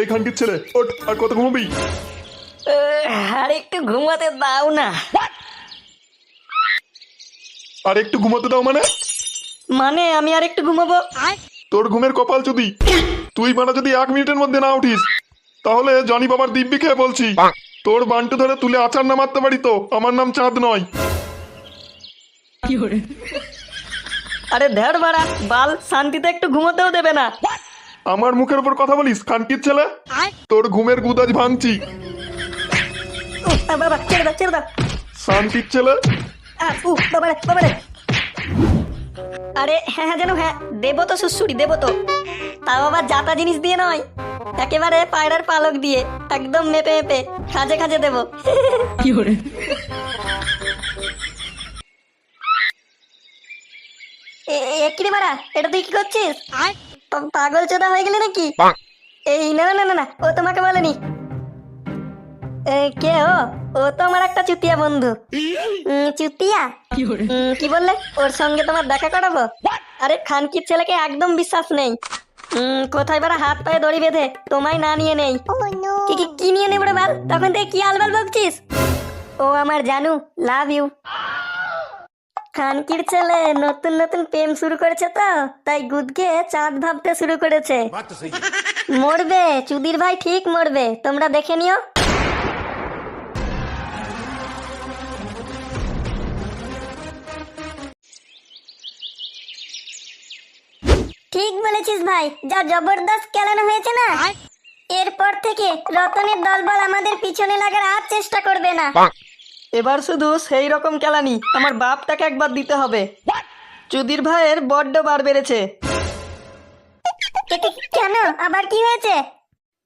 এই খানকির ছেলে, ওঠ, আর কত ঘুমাবি? আর একটু ঘুমাতে দাও না। আর একটু ঘুমাতে দাও মানে? মানে আমি আর একটু ঘুমাবো। তোর ঘুমের কপাল যদি তুই বানা যদি 1 মিনিটের মধ্যে না উঠিস, তাহলে জনি বাবার দিব্যি খেয়ে বলছি, তোর বান্টু ধরে তুলে আচার না মারতে পারি তো আমার নাম চাঁদ নয়। আরে ধেড় বাড়া, বাল শান্তিতে একটু ঘুমোতেও দেবে না। আমার মুখের উপর কথা বলিস খানকির ছেলে? তোর ঘুমের গুদাজ ভাঙছি। বাবা ছেড়ে দাও, ছেড়ে দাও। শান্তির ছেলে। বাবা রে, বাবা রে। আরে হ্যাঁ হ্যাঁ, যেন হ্যাঁ, দেবো তো সুসুড়ি, দেবো তো। তাও আবার জাতা জিনিস দিয়ে নয়, একেবারে পায়রার পালক দিয়ে, একদম মেপে মেপে খাজে খাজে দেবো। একই মারা, এটা তুই কি করছিস? পাগল চোদা হয়ে গেলি নাকি? এই না না না না, ও তোমাকে বলেনি। কে ও? ও তো আমার একটা চুতিয়া বন্ধু। চুতিয়া? কি বললে? ওর সঙ্গে তোমার দেখা করাবো? আরে খানকির ছেলেকে একদম বিশ্বাস নেই। কোথায় বারা হাত পায়ে দড়ি বেঁধে তোমায় না নিয়ে নেই। কি নিয়ে নেবো রে বাল? তখন থেকে কি আলবাল বকছিস? ও আমার জানু, লাভ ইউ। খানকির ছেলে নতুন নতুন প্রেম শুরু করেছে তো, তাই গুদকে চাঁদ ভাবতে শুরু করেছে। মরবে চুদির ভাই, ঠিক মরবে, তোমরা দেখে নিও। ঠিক বলেছিস ভাই, যা জবরদস্ত কেলানো হয়েছে না, এরপর থেকে রতনের দলবল আমাদের পিছনে লাগার আর চেষ্টা করবে না। এবার শুধু সেই রকম কেলানি আমার বাপটাকে একবার দিতে হবে। চুদির ভাইয়ের বড্ড বার বেড়েছে। কেন, আবার কি হয়েছে?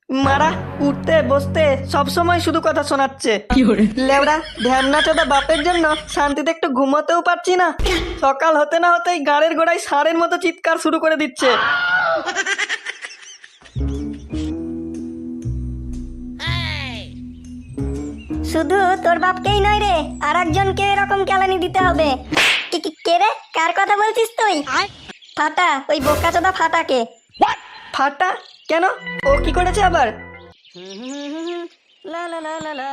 মারা উঠতে বসতে সব সময় শুধু কথা শোনাচ্ছে। লেওড়া ধ্যানা চোদা বাপের জন্য শান্তিতে একটু ঘুমোতেও পারছি না। সকাল হতে না হতেই গাড়ির গোড়ায় ষাঁড়ের মতো চিৎকার শুরু করে দিচ্ছে। শুধু তোর বাপকেই নয় রে, আর একজনকে এরকম কেলানি দিতে হবে। কে রে? কার কথা বলছিস তুই? ফাটা, ওই বোকাচোদা ফাটাকে। ফাটা? কেন, ও কি করেছে আবার? লা লা লা লা লা,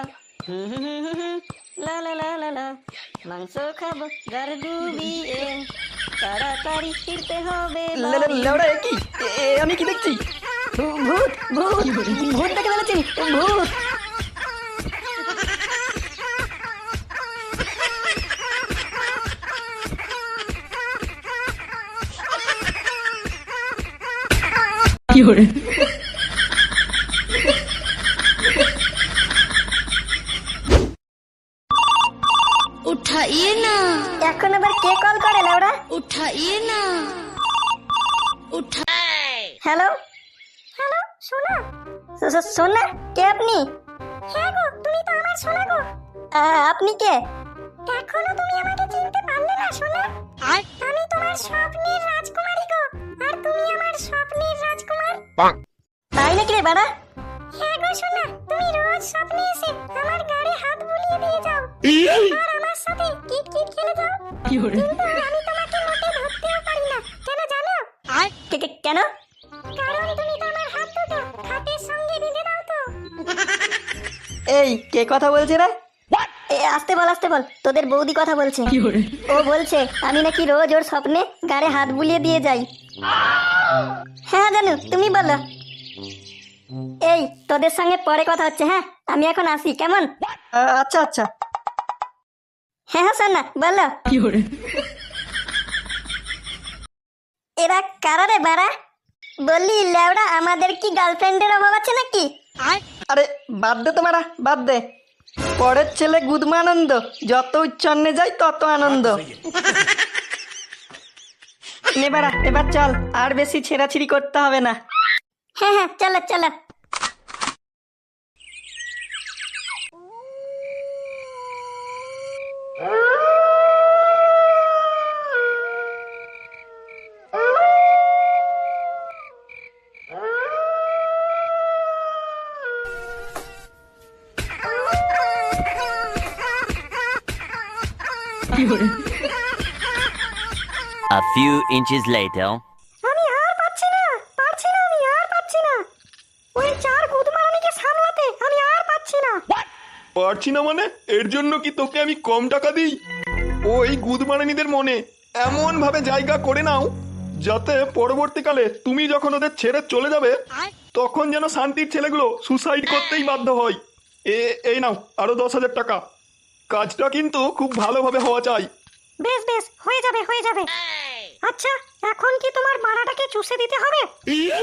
লা লা লা লা লা, মাংস খাবো গার ডুবিয়ে, তাড়াতাড়ি ফিরতে হবে। লেওড়া কি আমি কি দেখছি? ভূত ভূত ভূত দেখে ফেলেছি, ভূত। उठाइए ना, এখন আবার কে কল করে লাউড়া? उठाइए ना, হ্যালো হ্যালো, সোনা। সোনা? কে আপনি? হ্যাঁ গো, তুমি তো আমার সোনা গো। আপনি কে? এখনো তুমি আমাকে চিনতে পারলে না সোনা? আমি তোমার স্বপ্নের রাজকুমারী গো, আর তুমি আমার স্বপ্নের রাজকুমার। তাই নাকি রে বাড়া? হ্যাঁ গো সোনা, তুমি রোজ স্বপ্নে এসে আমার গাড়ি হাত বুলিয়ে দিয়ে যাও, আর আমার সাথে কিট কিট খেলে যাও। কিন্তু আমি তোমাকে মোটে ধরতেও পারি না, কেন জানো? কেন? কারণ তুমি তো আমার হাত দুটো খাটের সঙ্গে বেঁধে দাও তো। এই কে কথা বলছে রে? আস্তে বল, তোদের বৌদি কথা বলছে। ও বলছে আমি নাকি রোজ ওর স্বপ্নে গাড়ে হাত বুলিয়ে দিয়ে যাই। হ্যাঁ জানু, তুমি বলো। এই তোদের সঙ্গে পরে কথা হচ্ছে, হ্যাঁ আমি এখন আসি, কেমন? আচ্ছা আচ্ছা। হ্যাঁ হ্যাঁ সোনা বলো। এরা কারা রে বাড়া? বললি লেওড়া আমাদের কি গার্লফ্রেন্ডের অভাব আছে নাকি? আরে বাদ দে তোমারা, বাদ দে। পরের ছেলে গুদমানন্দ, যত উচ্চন্নে যায় তত আনন্দ। এবার চল, আর বেশি ছেঁড়াছিড়ি করতে হবে না। হ্যাঁ হ্যাঁ চলো চলো। A few inches later. আমি আর পাচ্ছি না, আমি আর পাচ্ছি না। ওই চার পারছি না মানে? এর জন্য কি তোকে আমি কম টাকা দিই? ওই গুদমারানিদের মনে এমন ভাবে জায়গা করে নাও যাতে পরবর্তীকালে তুমি যখন ওদের ছেড়ে চলে যাবে তখন যেন শান্তির ছেলেগুলো সুসাইড করতেই বাধ্য হয়। এই নাও আরো 10,000 টাকা। কাজটা কিন্তু খুব ভালোভাবে হওয়া চাই। বেশ বেশ, হয়ে যাবে হয়ে যাবে। আচ্ছা, এখন কি তোমার মারাটাকে চুষে দিতে হবে?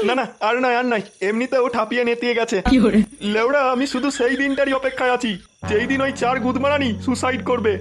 না না, আর নাই, এমনিতেও ঠাপিয়ে নেতিয়ে গেছে। লেওড়া, আমি শুধু সেই দিনটারই অপেক্ষায় আছি যেই দিন ওই 4 গুদমারানি সুসাইড করবে।